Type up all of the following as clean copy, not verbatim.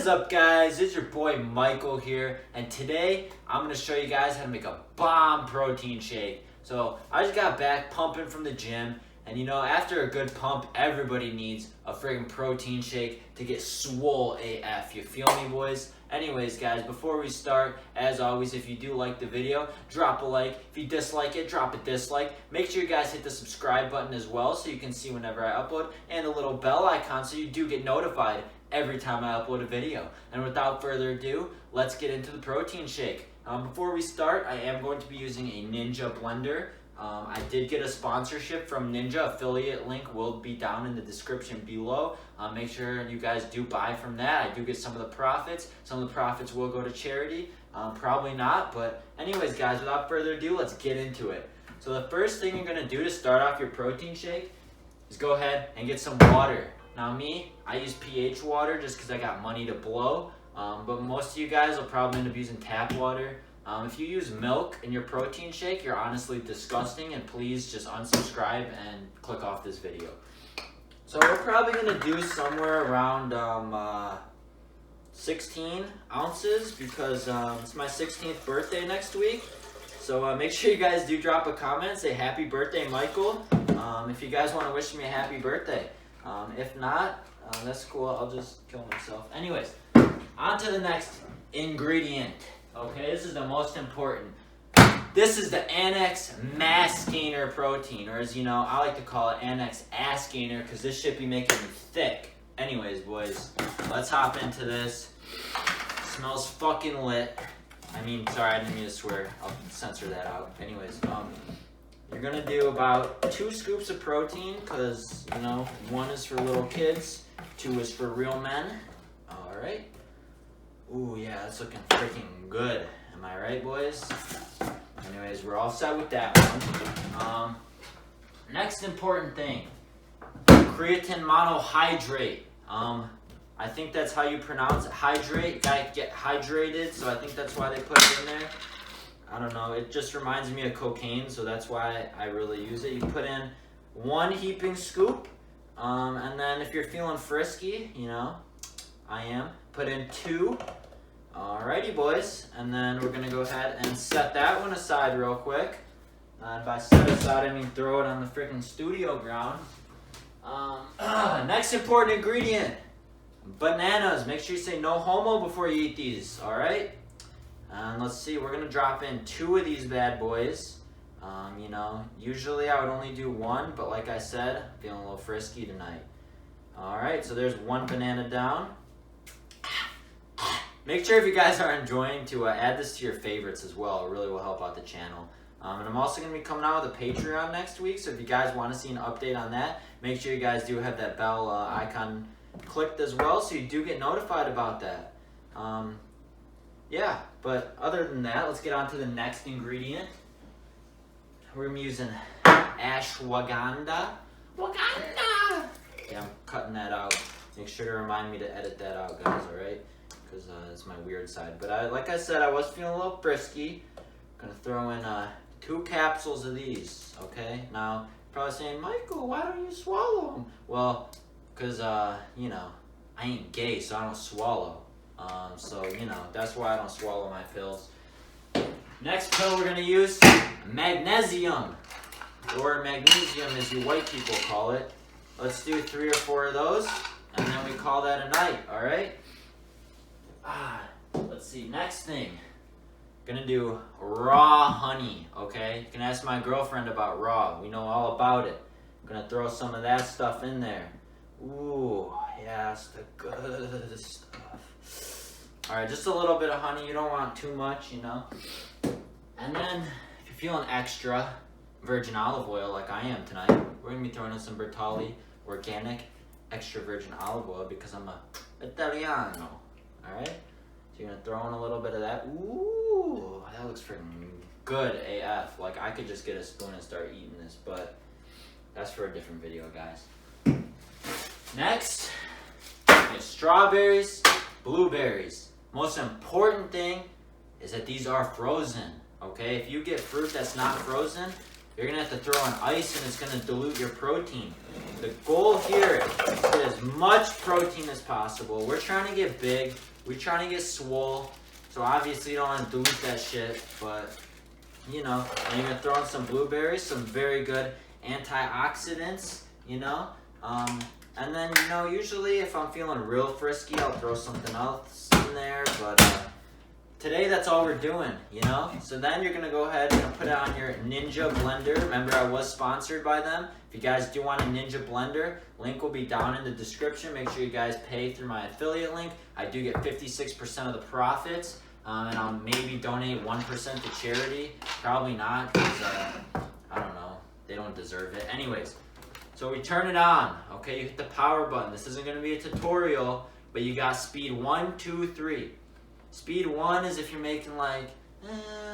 is up, guys? It's your boy Michael here, and today I'm going to show you guys how to make a bomb protein shake. So I just got back pumping from the gym, and you know, after a good pump, everybody needs a friggin' protein shake to get swole AF. You feel me, boys? Anyways, guys, before we start, as always, if you do like the video, drop a like. If you dislike it, drop a dislike. Make sure you guys hit the subscribe button as well so you can see whenever I upload, and the little bell icon so you do get notified every time I upload a video. And without further ado, let's get into the protein shake. Before we start, I am going to be using a Ninja blender. I did get a sponsorship from Ninja. Affiliate link will be down in the description below. Make sure you guys do buy from that. I do get some of the profits. Some of the profits will go to charity. Probably not, but anyways, guys, without further ado, let's get into it. So the first thing you're gonna do to start off your protein shake is go ahead and get some water. Now me, I use pH water just because I got money to blow, but most of you guys will probably end up using tap water. If you use milk in your protein shake, you're honestly disgusting, and please just unsubscribe and click off this video. So we're probably going to do somewhere around 16 ounces because it's my 16th birthday next week. So make sure you guys do drop a comment, say happy birthday, Michael, if you guys want to wish me a happy birthday. If not, that's cool, I'll just kill myself. Anyways, on to the next ingredient. Okay, this is the most important. This is the Annex Mass Gainer protein, or as you know, I like to call it Annex Ass Gainer because this should be making me thick. Anyways, boys, let's hop into this. Smells fucking lit. I mean, sorry, I didn't mean to swear. I'll censor that out. Anyways, you're gonna do about 2 scoops of protein because, you know, 1 is for little kids, 2 is for real men. All right. Ooh, yeah, that's looking freaking good. Am I right, boys? Anyways, we're all set with that one. Next important thing, creatine monohydrate. I think that's how you pronounce it. Hydrate, you gotta get hydrated, so I think that's why they put it in there. I don't know, it just reminds me of cocaine, so that's why I really use it. You put in 1 heaping scoop, and then if you're feeling frisky, you know, I am, put in 2. Alrighty, boys, and then we're gonna go ahead and set that one aside real quick. And by set aside, I mean throw it on the freaking studio ground. Next important ingredient, bananas. Make sure you say no homo before you eat these, alright? And let's see, we're gonna drop in 2 of these bad boys. You know, usually I would only do 1, but like I said, I'm feeling a little frisky tonight. Alright, so there's 1 banana down. Make sure if you guys are enjoying to add this to your favorites as well. It really will help out the channel. And I'm also going to be coming out with a Patreon next week, so if you guys want to see an update on that, make sure you guys do have that bell icon clicked as well so you do get notified about that. Yeah, but other than that, let's get on to the next ingredient. We're using ashwagandha. Waganda! Yeah, I'm cutting that out. Make sure to remind me to edit that out, guys, alright? Because it's my weird side. But like I said, I was feeling a little frisky. I'm going to throw in 2 capsules of these, okay? Now, you're probably saying, Michael, why don't you swallow them? Well, because, you know, I ain't gay, so I don't swallow. So, you know, that's why I don't swallow my pills. Next pill we're going to use, magnesium. Or magnesium as you white people call it. Let's do 3 or 4 of those, and then we call that a night, all right? Let's see, next thing. Gonna do raw honey, okay? You can ask my girlfriend about raw. We know all about it. Gonna throw some of that stuff in there. Ooh, yes, the good stuff. Alright, just a little bit of honey. You don't want too much, you know? And then, if you're feeling extra virgin olive oil like I am tonight, we're gonna be throwing in some Bertolli organic extra virgin olive oil because I'm a Italiano. Alright? So you're going to throw in a little bit of that. Ooh, that looks freaking good AF. Like, I could just get a spoon and start eating this, but that's for a different video, guys. Next, is strawberries, blueberries. Most important thing is that these are frozen, okay? If you get fruit that's not frozen, you're going to have to throw in ice and it's going to dilute your protein. The goal here is to get as much protein as possible. We're trying to get big. we trying to get swole. So obviously you don't want to dilute that shit, but you know, and you're gonna throw in some blueberries, some very good antioxidants, you know. And then, you know, usually if I'm feeling real frisky, I'll throw something else in there, but today that's all we're doing, you know. So then you're gonna go ahead and put it on your Ninja blender. Remember, I was sponsored by them. If you guys do want a Ninja blender, link will be down in the description. Make sure you guys pay through my affiliate link. I do get 56% of the profits. And I'll maybe donate 1% to charity. Probably not, because I don't know, they don't deserve it. Anyways, so we turn it on. Okay, you hit the power button. This isn't gonna be a tutorial, but you got speed 1, 2, 3. Speed 1 is if you're making like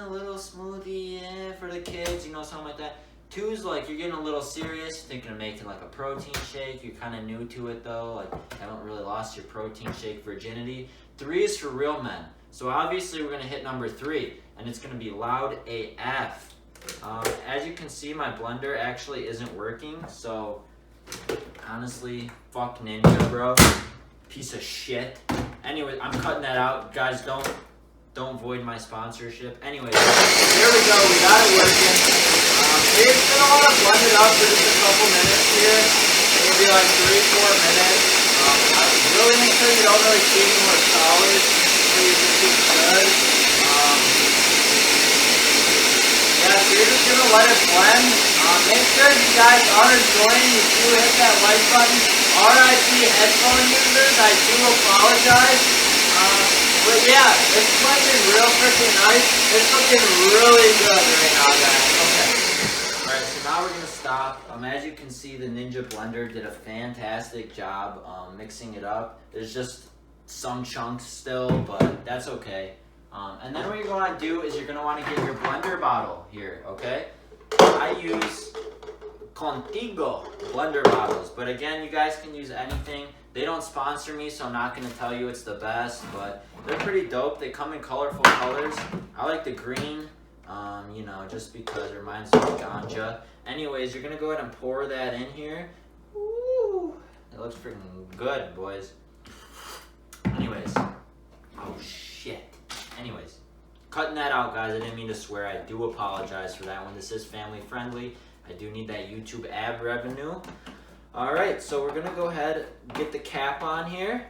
a little smoothie for the kids, you know, something like that. 2 is like you're getting a little serious, thinking of making like a protein shake. You're kind of new to it though, like haven't really lost your protein shake virginity. 3 is for real men. So obviously we're gonna hit number 3, and it's gonna be loud AF. As you can see, my blender actually isn't working, so honestly, fuck Ninja, bro. Piece of shit. Anyway, I'm cutting that out. Guys, don't void my sponsorship. Anyway, there we go, we got it working. You're just gonna wanna blend it up for just a couple minutes here. Maybe like 3-4 minutes. Really make sure you don't really see any more solids. You can see good. Yeah, so you're just gonna let it blend. Make sure you guys are enjoying. You do hit that like button. RIP headphone users, I do apologize. But yeah, it's blending real freaking nice. It's looking really good right now, guys. Okay. Alright, so now we're gonna stop. As you can see, the Ninja blender did a fantastic job mixing it up. There's just some chunks still, but that's okay. And then what you're going to do is you're going to want to get your blender bottle here, okay? I use Contigo blender bottles, but again, you guys can use anything. They don't sponsor me, so I'm not going to tell you it's the best, but they're pretty dope. They come in colorful colors. I like the green, you know, just because it reminds me of ganja. Anyways, you're going to go ahead and pour that in here. Ooh, it looks freaking good, boys. Anyways, oh shit. Anyways, cutting that out, guys. I didn't mean to swear. I do apologize for that one. This is family friendly. I do need that YouTube ad revenue. Alright, so we're gonna go ahead, get the cap on here,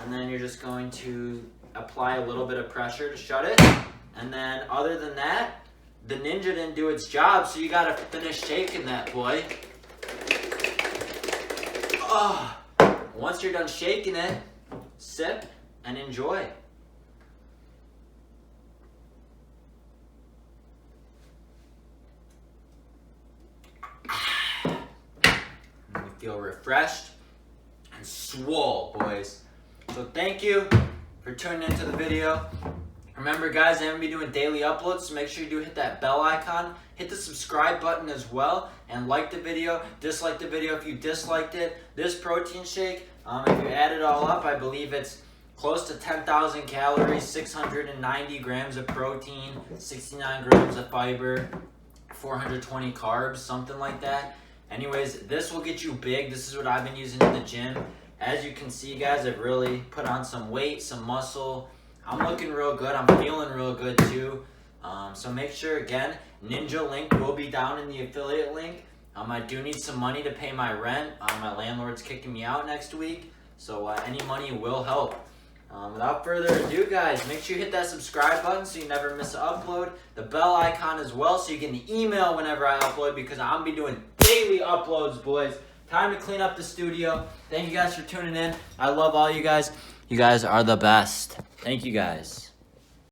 and then you're just going to apply a little bit of pressure to shut it. And then other than that, the Ninja didn't do its job, so you gotta finish shaking that boy. Oh. Once you're done shaking it, sip and enjoy. We feel refreshed and swole, boys. So thank you for tuning into the video. Remember, guys, I'm going to be doing daily uploads, so make sure you do hit that bell icon. Hit the subscribe button as well, and like the video, dislike the video if you disliked it. This protein shake, if you add it all up, I believe it's close to 10,000 calories, 690 grams of protein, 69 grams of fiber, 420 carbs, something like that. Anyways, this will get you big. This is what I've been using in the gym. As you can see, guys, I've really put on some weight, some muscle. I'm looking real good. I'm feeling real good too. So make sure, again, Ninja link will be down in the affiliate link. I do need some money to pay my rent. My landlord's kicking me out next week, so any money will help. Without further ado, guys, make sure you hit that subscribe button so you never miss an upload. The bell icon as well so you get an email whenever I upload, because I'm be doing daily uploads, boys. Time to clean up the studio. Thank you guys for tuning in. I love all you guys. You guys are the best. Thank you, guys.